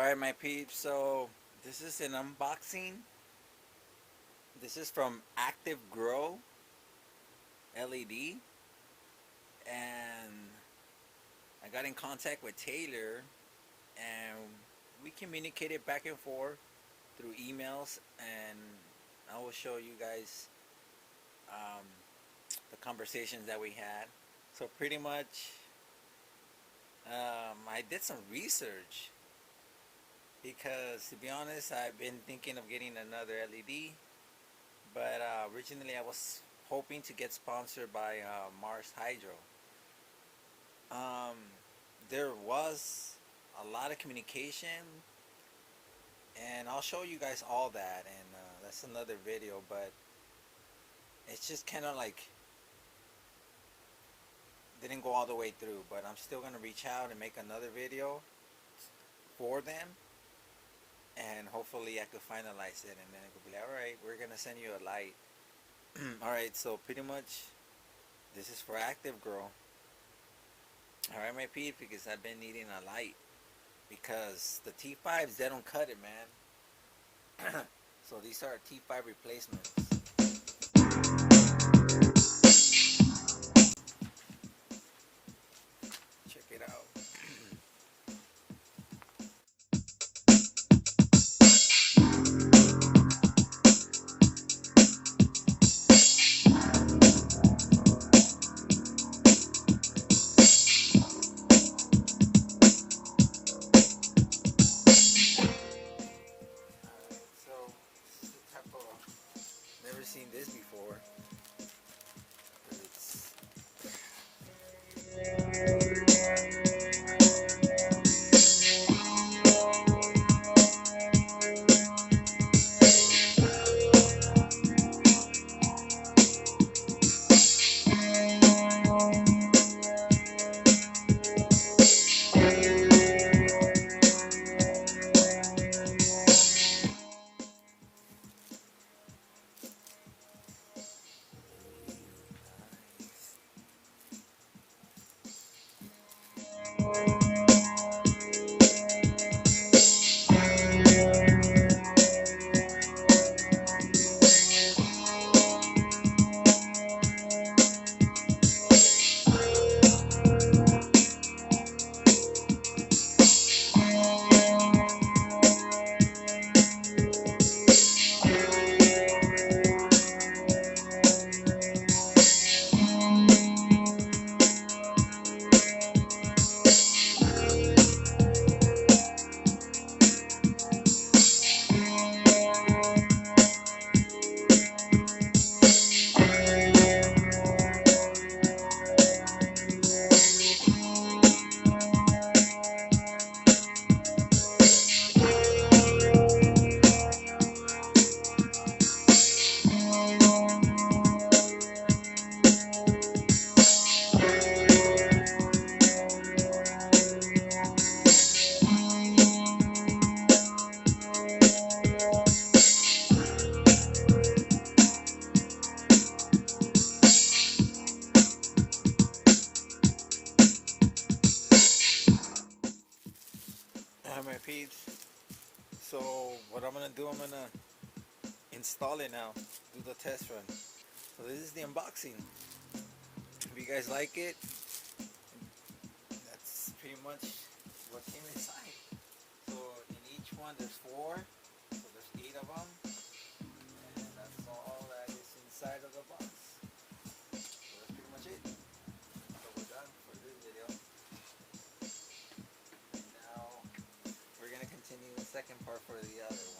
Alright, my peeps, so this is an unboxing. This is from Active Grow LED, and I got in contact with Taylor, and we communicated back and forth through emails, and I will show you guys um, the conversations that we had. So pretty much, I did some research because, to be honest, I've been thinking of getting another LED, but originally I was hoping to get sponsored by Mars Hydro. Um, there was a lot of communication, and I'll show you guys all that, and that's another video, but it's just kind of like didn't go all the way through. But I'm still gonna reach out and make another video for them, and hopefully I could finalize it, and then it could be like, all right, we're gonna send you a light. All right, so pretty much this is for Active Grow. All right, my peeps, because I've been needing a light because the T5s, they don't cut it, man. So these are T5 replacements. Check it out. So this is the type of, never seen this before. It's my peeps. So what I'm gonna do, I'm gonna install it now, do the test run. So this is the unboxing. If you guys like it, that's pretty much what came inside. So in each one there's 4, so there's 8 of them, and that's all that is inside of the box. So that's pretty much it. So we're done for this video. And now we're gonna continue the second part for the other one.